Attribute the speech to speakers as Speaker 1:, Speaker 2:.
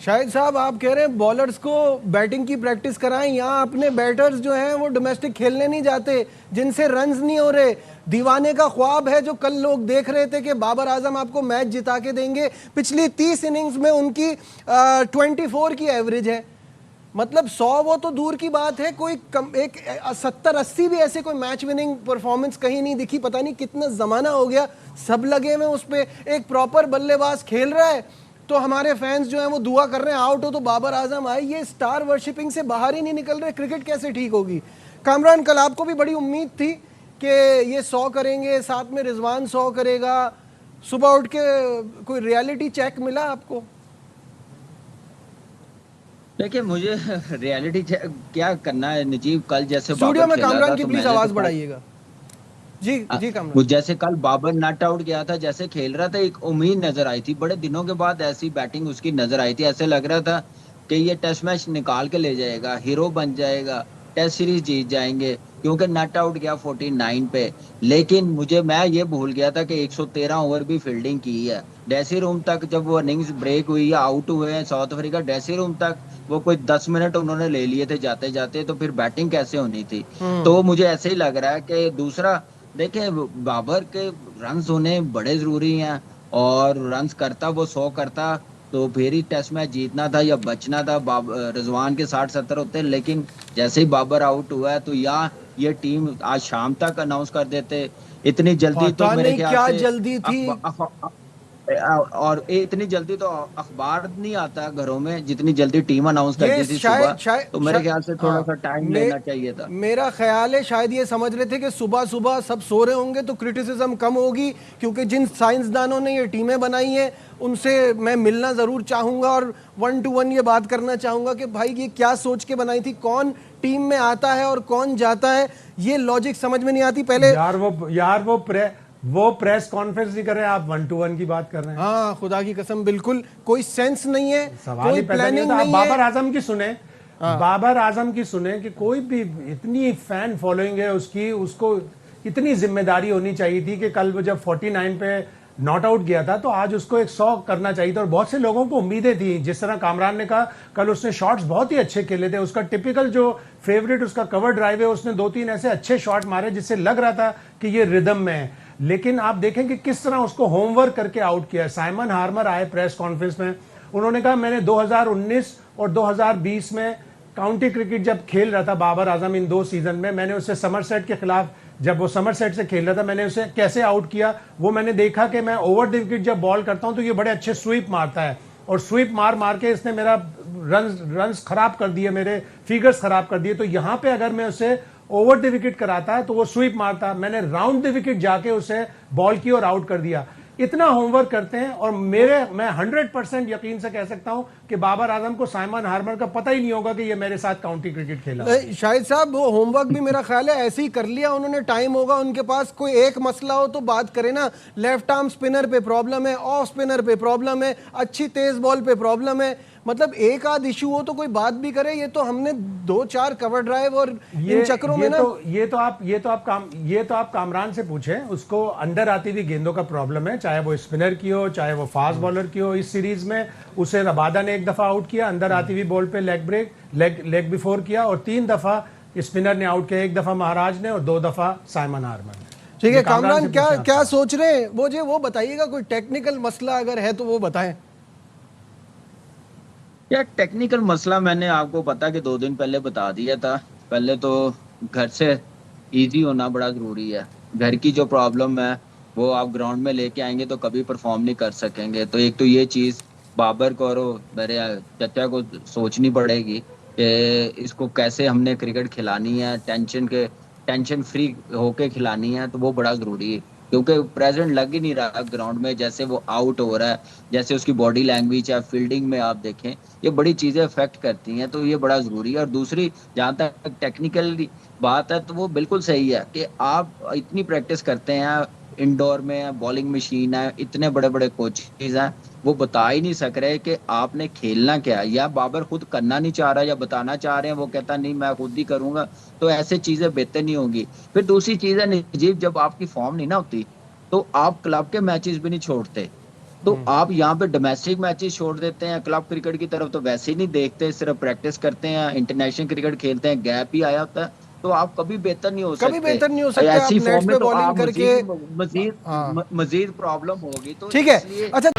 Speaker 1: शाहिद साहब आप कह रहे हैं बॉलर्स को बैटिंग की प्रैक्टिस कराएं, यहाँ अपने बैटर्स जो हैं वो डोमेस्टिक खेलने नहीं जाते, जिनसे रन्स नहीं हो रहे। दीवाने का ख्वाब है जो कल लोग देख रहे थे कि बाबर आजम आपको मैच जिता के देंगे, पिछली 30 इनिंग्स में उनकी 24 की एवरेज है। मतलब 100 वो तो दूर की बात है, कोई एक 70-80 भी ऐसे कोई मैच विनिंग परफॉर्मेंस कहीं नहीं दिखी। पता नहीं कितना जमाना हो गया, सब लगे हुए उस पर। एक प्रॉपर बल्लेबाज खेल रहा है तो हमारे फैंस जो हैं वो दुआ कर रहे हैं आउट हो तो बाबर आजम आए। ये स्टार वर्शिपिंग से बाहर ही नहीं निकल रहे, क्रिकेट कैसे ठीक होगी? कामरान, कल आपको भी बड़ी उम्मीद थी कि ये 100 करेंगे, साथ में रिजवान 100 करेगा, सुबह उठ के कोई रियलिटी चेक मिला आपको?
Speaker 2: देखिए, मुझे रियलिटी चेक क्या करना है नजीब। कल जैसे
Speaker 1: स्टूडियो
Speaker 2: बाबर
Speaker 1: में
Speaker 2: खेला
Speaker 1: कामरान
Speaker 2: था
Speaker 1: की
Speaker 2: तो
Speaker 1: प्लीज
Speaker 2: मैंने
Speaker 1: आवाज
Speaker 2: तो
Speaker 1: बढ़ाइएगा। जी जी
Speaker 2: वो
Speaker 1: कामरान।
Speaker 2: जैसे कल बाबर नॉट आउट गया था, जैसे खेल रहा था, एक उम्मीद नजर आई थी। बड़े दिनों के बाद ऐसी बैटिंग उसकी नजर आई थी। ऐसे लग रहा था कि ये टेस्ट मैच निकाल के ले जाएगा, हीरो बन जाएगा, टेस्ट सीरीज जीत जाएंगे, क्योंकि नॉट आउट गया 49 पे। लेकिन मैं ये भूल गया था कि 113 ओवर भी फील्डिंग की है। ड्रेसिंग रूम तक जब वो इनिंग्स ब्रेक हुई या आउट हुए हैं साउथ अफ्रीका, ड्रेसिंग रूम तक वो कोई 10 मिनट उन्होंने ले लिए थे जाते जाते, तो फिर बैटिंग कैसे होनी थी? तो मुझे ऐसे ही लग रहा है कि दूसरा, देखिए, बाबर के रन्स होने बड़े जरूरी हैं। और रन्स करता वो 100 करता तो फिर ही टेस्ट मैच जीतना था या बचना था। रिजवान के 60-70 होते, लेकिन जैसे ही बाबर आउट हुआ है तो ये टीम आज शाम तक अनाउंस कर देते। इतनी जल्दी तो
Speaker 1: पता
Speaker 2: मेरे
Speaker 1: नहीं
Speaker 2: ख्याल
Speaker 1: क्या
Speaker 2: से
Speaker 1: जल्दी थी।
Speaker 2: और इतनी जल्दी तो अखबार नहीं आता घरों में जितनी जल्दी टीम अनाउंस
Speaker 1: ये
Speaker 2: करती थी सुबह।
Speaker 1: शायद शायद
Speaker 2: तो मेरे ख्याल से थोड़ा
Speaker 1: हाँ,
Speaker 2: सा टाइम लेना चाहिए था।
Speaker 1: मेरा ख्याल है शायद ये समझ रहे थे कि सुबह सुबह सब सो रहे होंगे तो क्रिटिसिज्म कम होगी, क्योंकि जिन साइंसदानों ने ये टीमें बनाई हैं उनसे मैं मिलना ज़रूर चाहूँगा और 1 to 1 ये बात करना चाहूँगा कि भाई ये क्या सोच के बनाई थी, कौन टीम में आता है और कौन जाता है, ये लॉजिक समझ में नहीं आती। पहले
Speaker 3: वो प्रेस कॉन्फ्रेंस नहीं कर रहे हैं, आप 1 to 1 की बात कर रहे हैं।
Speaker 1: हाँ, खुदा की कसम बिल्कुल कोई सेंस नहीं है,
Speaker 3: सवाल
Speaker 1: कोई
Speaker 3: ही पैदा नहीं
Speaker 1: प्लानिंग
Speaker 3: होता। आप
Speaker 1: नहीं
Speaker 3: बाबर
Speaker 1: है।
Speaker 3: आजम की सुने, बाबर आजम की सुने कि कोई भी इतनी फैन फॉलोइंग है उसकी, उसको इतनी जिम्मेदारी होनी चाहिए थी कि कल वो जब 49 पे नॉट आउट गया था तो आज उसको 100 करना चाहिए था। और बहुत से लोगों को उम्मीदें थी, जिस तरह कामरान ने कहा कल उसने शॉट्स बहुत ही अच्छे खेले थे। उसका टिपिकल जो फेवरेट उसका कवर ड्राइव है, उसने 2-3 ऐसे अच्छे शॉट मारे जिससे लग रहा था कि ये रिदम में है। लेकिन आप देखें कि किस तरह उसको होमवर्क करके आउट किया। साइमन हार्मर आए प्रेस कॉन्फ्रेंस में, उन्होंने कहा मैंने 2019 और 2020 में काउंटी क्रिकेट जब खेल रहा था बाबर आजम, इन 2 सीजन में मैंने उसे समरसेट के खिलाफ, जब वो समरसेट से खेल रहा था, मैंने उसे कैसे आउट किया वो मैंने देखा कि मैं ओवर द विकेट जब बॉल करता हूं तो ये बड़े अच्छे स्वीप मारता है, और स्वीप मार मार के इसने मेरा रन्स खराब कर दिए, मेरे फिगर्स खराब कर दिए। तो यहां पे अगर मैं उसे ओवर द विकेट कराता है तो वो स्वीप मारता, मैंने राउंड द विकेट जाके उसे बॉल की और आउट कर दिया। इतना होमवर्क करते हैं। और मैं 100% यकीन से कह सकता हूं कि बाबर आजम को साइमन हार्मर का पता ही नहीं होगा कि ये मेरे साथ काउंटी क्रिकेट खेला।
Speaker 1: शाहिद साहब वो होमवर्क भी मेरा ख्याल है ऐसे ही कर लिया उन्होंने, टाइम होगा उनके पास, कोई एक मसला हो तो बात करें ना। लेफ्ट आर्म स्पिनर पे प्रॉब्लम है, ऑफ स्पिनर पे प्रॉब्लम है, अच्छी तेज बॉल पे प्रॉब्लम है, मतलब एक आध इशू हो तो कोई बात भी करे। ये तो हमने 2-4 कवर ड्राइव और इन चक्रों में ना,
Speaker 3: ये तो आप कामरान से पूछें, उसको अंडर आती हुई गेंदों का प्रॉब्लम है, चाहे वो स्पिनर की हो चाहे वो फास्ट बॉलर की हो। इस सीरीज में उसे रबादा ने 1 दफा आउट किया अंदर आती हुई बॉल पे, लेग बिफोर किया, और 3 दफा स्पिनर ने आउट किया, 1 दफा महाराज ने और 2 दफा साइमन हार्मर ने।
Speaker 1: ठीक है कामरान, क्या सोच रहे हैं वो बताइएगा, कोई टेक्निकल मसला अगर है तो वो बताएं।
Speaker 2: यार, टेक्निकल मसला मैंने आपको पता कि 2 दिन पहले बता दिया था। पहले तो घर से इजी होना बड़ा जरूरी है। घर की जो प्रॉब्लम है वो आप ग्राउंड में लेके आएंगे तो कभी परफॉर्म नहीं कर सकेंगे। तो एक तो ये चीज बाबर को और मेरे चचा को सोचनी पड़ेगी कि इसको कैसे हमने क्रिकेट खिलानी है, टेंशन फ्री होके खिलानी है। तो वो बड़ा जरूरी है, क्योंकि प्रेजेंट लग ही नहीं रहा ग्राउंड में। जैसे वो आउट हो रहा है, जैसे उसकी बॉडी लैंग्वेज है, फील्डिंग में आप देखें, ये बड़ी चीजें अफेक्ट करती हैं। तो ये बड़ा जरूरी है। और दूसरी, जहां तक टेक्निकल बात है तो वो बिल्कुल सही है कि आप इतनी प्रैक्टिस करते हैं, इंडोर में बॉलिंग मशीन है, इतने बड़े बड़े कोचेज हैं, वो बता ही नहीं सक रहे कि आपने खेलना क्या है। या बाबर खुद करना नहीं चाह रहा या बताना चाह रहे हैं, वो कहता नहीं मैं खुद ही करूंगा, तो ऐसे चीजें बेहतर नहीं होंगी। फिर दूसरी चीज है नजीब, जब आपकी फॉर्म नहीं ना होती तो आप क्लब के मैचेस भी नहीं छोड़ते। तो आप यहाँ पे डोमेस्टिक मैचेस छोड़ देते हैं, क्लब क्रिकेट की तरफ तो वैसे ही नहीं देखते, सिर्फ प्रैक्टिस करते हैं, इंटरनेशनल क्रिकेट खेलते हैं, गैप ही आया होता है, तो आप कभी बेहतर नहीं हो सकते।
Speaker 1: कभी बेहतर नहीं हो सकते,
Speaker 2: ऐसी
Speaker 1: आप नेट्स
Speaker 2: फॉर्म में
Speaker 1: पे
Speaker 2: तो
Speaker 1: बॉलिंग
Speaker 2: आप
Speaker 1: करके
Speaker 2: मजीद प्रॉब्लम होगी। तो
Speaker 1: ठीक है।
Speaker 2: इसलिए
Speaker 1: अच्छा